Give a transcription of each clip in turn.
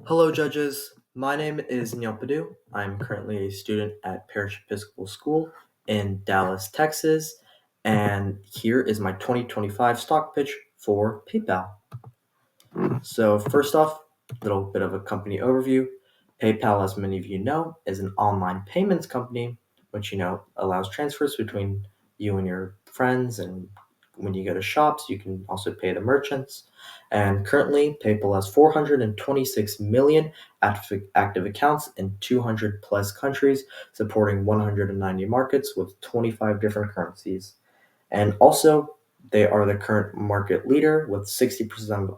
Hello, judges. My name is Neil Padu. I'm currently a student at Parish Episcopal School in Dallas, Texas, and here is my 2025 stock pitch for PayPal. So, first off, a little bit of a company overview. PayPal, as many of you know, is an online payments company, which allows transfers between you and your friends, and when you go to shops, you can also pay the merchants. And currently, PayPal has 426 million active accounts in 200 plus countries, supporting 190 markets with 25 different currencies. And also, they are the current market leader with 60% of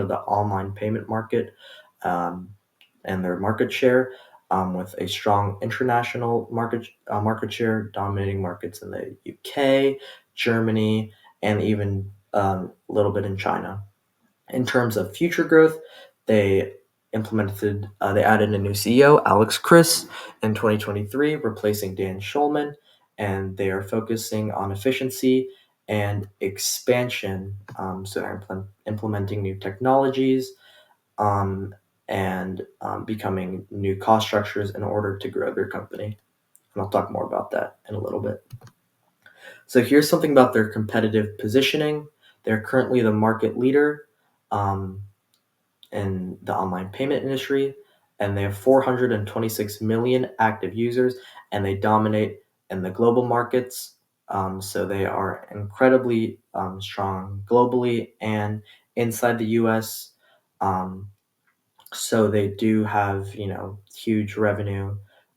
the online payment market, um, and their market share, with a strong international market share, dominating markets in the UK, Germany, and even a little bit in China. In terms of future growth, they they added a new CEO, Alex Chris, in 2023, replacing Dan Schulman, and they are focusing on efficiency and expansion. So they're implementing new technologies, and becoming new cost structures in order to grow their company. And I'll talk more about that in a little bit. So here's something about their competitive positioning. They're currently the market leader, um, in the online payment industry, and they have 426 million active users, and they dominate in the global markets. So they are incredibly strong globally and inside the US. Um, so they do have, huge revenue,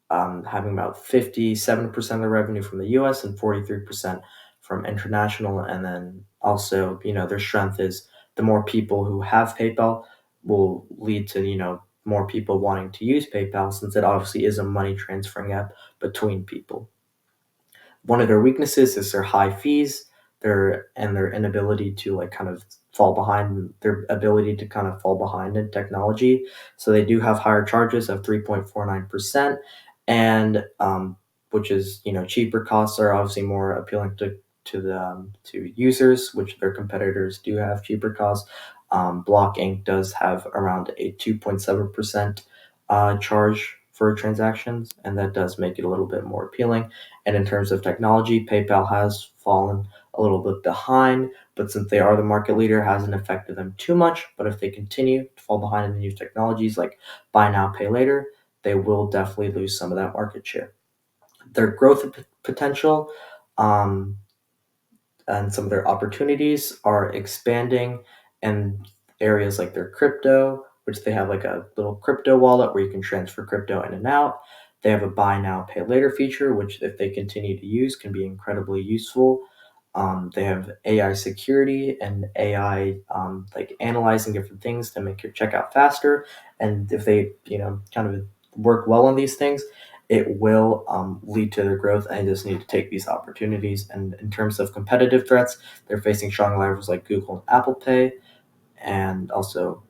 having about 57% of the revenue from the US and 43% from international. And then also, their strength is the more people who have PayPal will lead to, more people wanting to use PayPal, since it obviously is a money transferring app between people. One of their weaknesses is their high fees, their inability to their ability to kind of fall behind in technology. So they do have higher charges of 3.49%, and which is, cheaper costs are obviously more appealing to users, which their competitors do have cheaper costs. Block Inc. does have around a 2.7% charge for transactions, and that does make it a little bit more appealing. And in terms of technology, PayPal has fallen a little bit behind, but since they are the market leader, it hasn't affected them too much. But if they continue to fall behind in the new technologies like buy now, pay later, they will definitely lose some of that market share. Their growth potential, um, and some of their opportunities are expanding in areas like their crypto, which they have like a little crypto wallet where you can transfer crypto in and out. They have a buy now, pay later feature, which, if they continue to use, can be incredibly useful. They have AI security and AI, like analyzing different things to make your checkout faster. And if they, kind of work well on these things, it will lead to their growth. And they just need to take these opportunities. And in terms of competitive threats, they're facing strong rivals like Google and Apple Pay, and also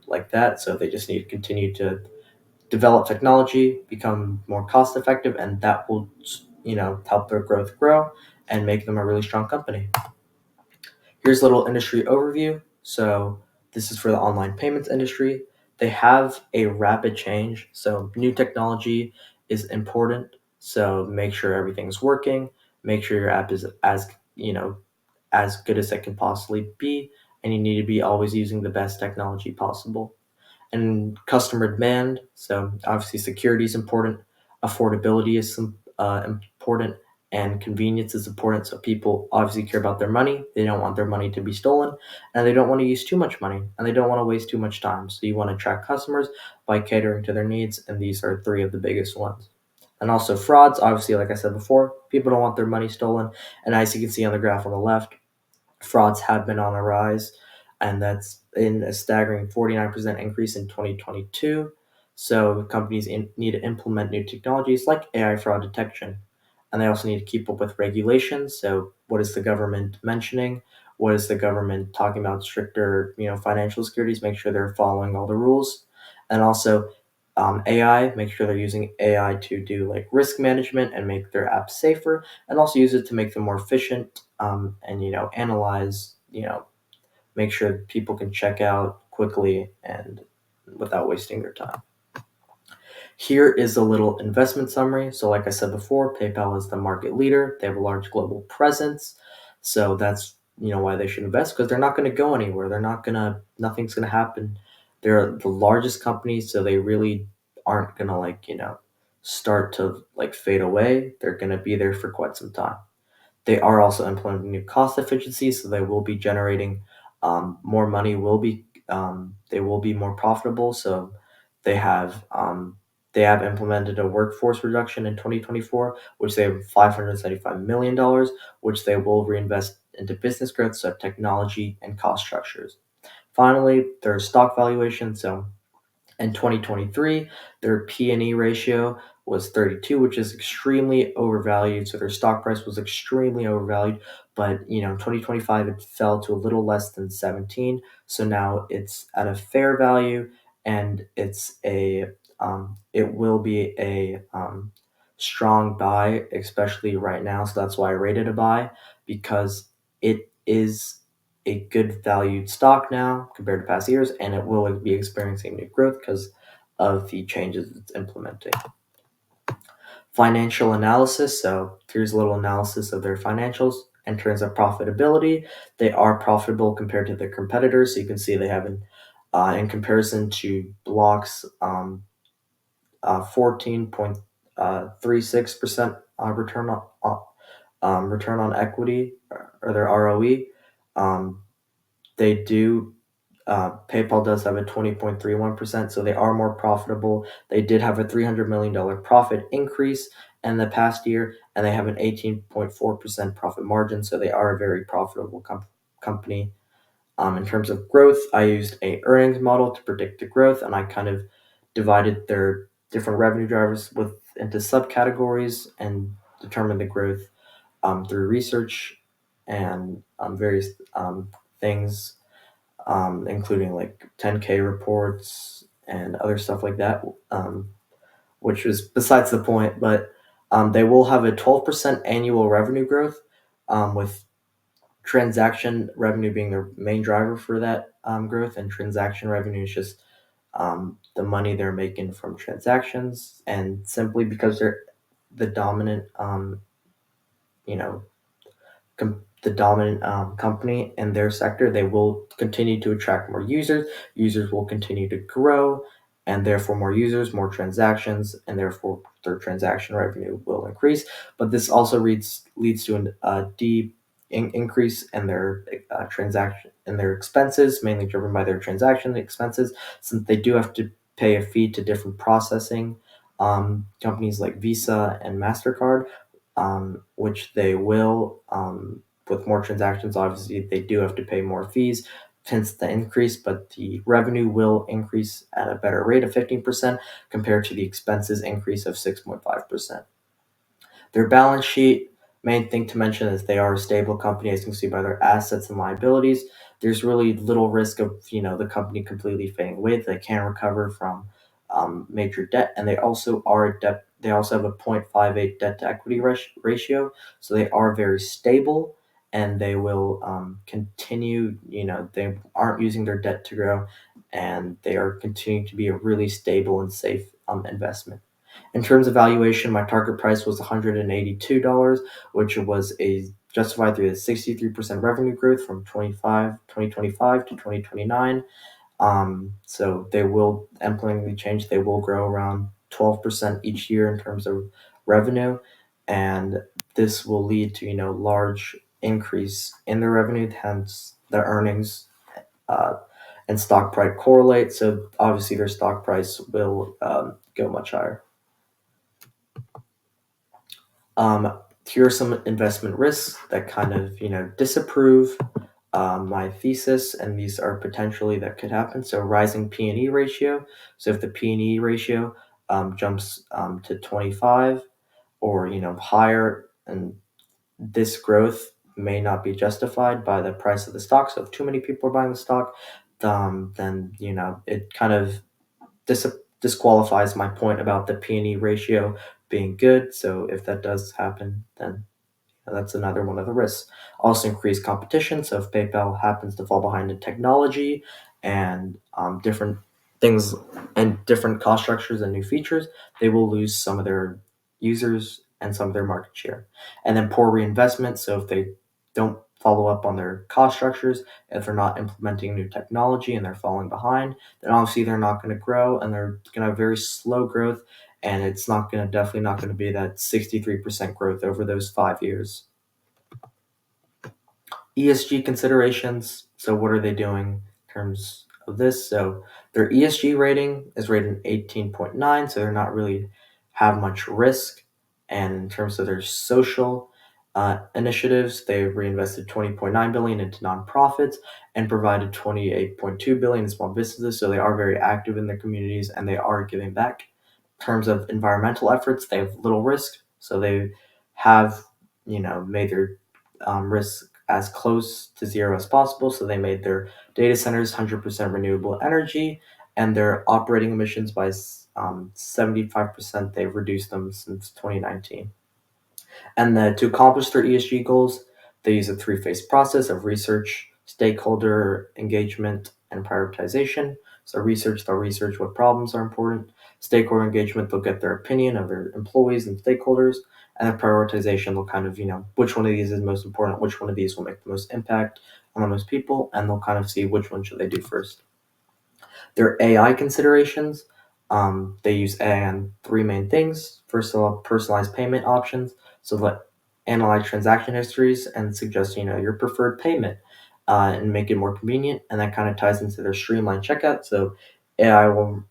like that. So they just need to continue to develop technology, become more cost effective, and that will, help their growth grow and make them a really strong company. Here's a little industry overview. So this is for the online payments industry. They have a rapid change. So new technology is important. So make sure everything's working. Make sure your app is as good as it can possibly be. And you need to be always using the best technology possible. And customer demand. So obviously security is important. Affordability is important, and convenience is important. So people obviously care about their money. They don't want their money to be stolen, and they don't want to use too much money, and they don't want to waste too much time. So you want to attract customers by catering to their needs, and these are three of the biggest ones. And also frauds. Obviously, like I said before, people don't want their money stolen, and as you can see on the graph on the left, frauds have been on a rise, and that's in a staggering 49% increase in 2022. So companies need to implement new technologies like AI fraud detection, and they also need to keep up with regulations. So what is the government mentioning? What is the government talking about? Stricter, financial securities. Make sure they're following all the rules, and also AI. Make sure they're using AI to do like risk management and make their apps safer, and also use it to make them more efficient, and analyze make sure people can check out quickly and without wasting their time. Here is a little investment summary. So, like I said before, PayPal is the market leader. They have a large global presence. So that's why they should invest, because they're not going to go anywhere. Nothing's gonna happen. They're the largest company, so they really aren't gonna start to fade away. They're gonna be there for quite some time. They are also implementing new cost efficiencies, so they will be generating more money. They will be more profitable. So they have they have implemented a workforce reduction in 2024, which they have $575 million, which they will reinvest into business growth, so technology and cost structures. Finally, their stock valuation. So in 2023, their P/E ratio was 32, which is extremely overvalued. So their stock price was extremely overvalued. But in 2025, it fell to a little less than 17. So now it's at a fair value, and it will be a strong buy, especially right now. So that's why I rated a buy, because it is a good valued stock now compared to past years, and it will be experiencing new growth because of the changes it's implementing. Financial analysis. So here's a little analysis of their financials. In terms of profitability, they are profitable compared to their competitors. So you can see they have in comparison to Block's 14.36% return on equity, or their ROE. Um, they do PayPal does have a 20.31%, so they are more profitable. They did have a $300 million profit increase in the past year, and they have an 18.4% profit margin, so they are a very profitable company. In terms of growth, I used a earnings model to predict the growth, and I kind of divided their different revenue drivers into subcategories and determined the growth through research and various things, including like 10K reports and other stuff like that, which was besides the point. But they will have a 12% annual revenue growth, with transaction revenue being the main driver for that growth. And transaction revenue is just the money they're making from transactions. And simply because they're the dominant, you know, the dominant company in their sector, they will continue to attract more users. Users will continue to grow, and therefore more users, more transactions, and therefore their transaction revenue will increase. But this also leads to a deep increase in their transaction in their expenses, mainly driven by their transaction expenses, since they do have to pay a fee to different processing companies like Visa and Mastercard, which they will, with more transactions. Obviously, they do have to pay more fees, hence the increase, but the revenue will increase at a better rate of 15% compared to the expenses increase of 6.5%. Their balance sheet, main thing to mention is they are a stable company, as you can see by their assets and liabilities. There's really little risk of the company completely fading away. They can recover from major debt, and they also are a debt. They also have a 0.58 debt to equity ratio, so they are very stable, and they will continue. They aren't using their debt to grow, and they are continuing to be a really stable and safe investment. In terms of valuation, my target price was $182, which was justified through a 63% revenue growth from 2025 to 2029. So they will implementing the change. They will grow around 12% each year in terms of revenue, and this will lead to large increase in their revenue. Hence, their earnings uh, and stock price correlate. So obviously, their stock price will go much higher. Here are some investment risks that kind of disapprove my thesis, and these are potentially that could happen. So rising P/E ratio. So if the P/E ratio jumps to 25 or higher, and this growth may not be justified by the price of the stock. So if too many people are buying the stock, then it kind of disqualifies my point about the P/E ratio being good. So if that does happen, then And that's another one of the risks. Also, increased competition. So, if PayPal happens to fall behind in technology and different things and different cost structures and new features, they will lose some of their users and some of their market share. And then poor reinvestment. So, if they don't follow up on their cost structures, if they're not implementing new technology and they're falling behind, then obviously they're not going to grow and they're going to have very slow growth, and it's definitely not going to be that 63% growth over those 5 years. ESG considerations. So, what are they doing in terms of this? So, their ESG rating is rated 18.9, so they're not really have much risk. And in terms of their social initiatives, they reinvested 20.9 billion into nonprofits and provided 28.2 billion in small businesses. So, they are very active in their communities and they are giving back. In terms of environmental efforts, they have little risk, so they have made their risk as close to zero as possible. So they made their data centers 100% renewable energy, and their operating emissions by 75%. They've reduced them since 2019. And to accomplish their ESG goals, they use a three-phase process of research, stakeholder engagement, and prioritization. So they'll research what problems are important. Stakeholder engagement, they'll get their opinion of their employees and stakeholders. And the prioritization, they'll kind of, which one of these is most important, which one of these will make the most impact on the most people, and they'll kind of see which one should they do first. Their AI considerations, they use AI on three main things. First of all, personalized payment options. So let analyze transaction histories and suggest your preferred payment and make it more convenient. And that kind of ties into their streamlined checkout. So AI will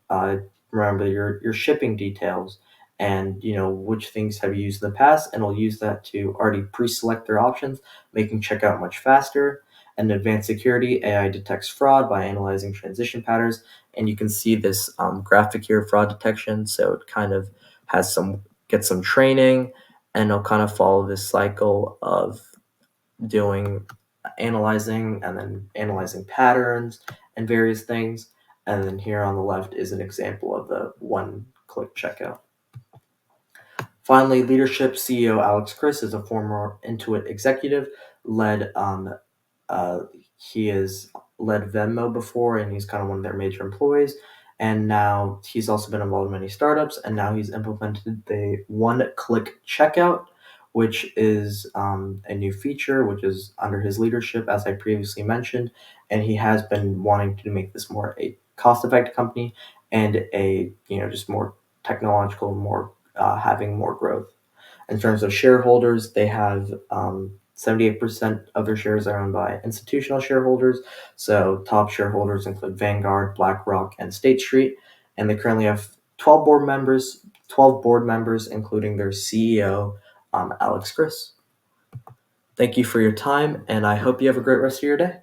remember your shipping details and which things have you used in the past, and will use that to already pre-select their options, making checkout much faster. And advanced security, AI detects fraud by analyzing transition patterns, and you can see this graphic here, fraud detection. So it kind of gets some training, and it'll kind of follow this cycle of doing analyzing and then analyzing patterns and various things. And then here on the left is an example of the one-click checkout. Finally, leadership. CEO Alex Chris is a former Intuit executive, led uh, he has led Venmo before, and he's kind of one of their major employees. And now he's also been involved in many startups, and now he's implemented the one-click checkout, which is a new feature, which is under his leadership, as I previously mentioned. And he has been wanting to make this more a cost-effective company and a just more technological, more having more growth. In terms of shareholders, they have 78% of their shares are owned by institutional shareholders. So top shareholders include Vanguard, BlackRock, and State Street. And they currently have 12 board members, including their CEO, Alex Chris. Thank you for your time, and I hope you have a great rest of your day.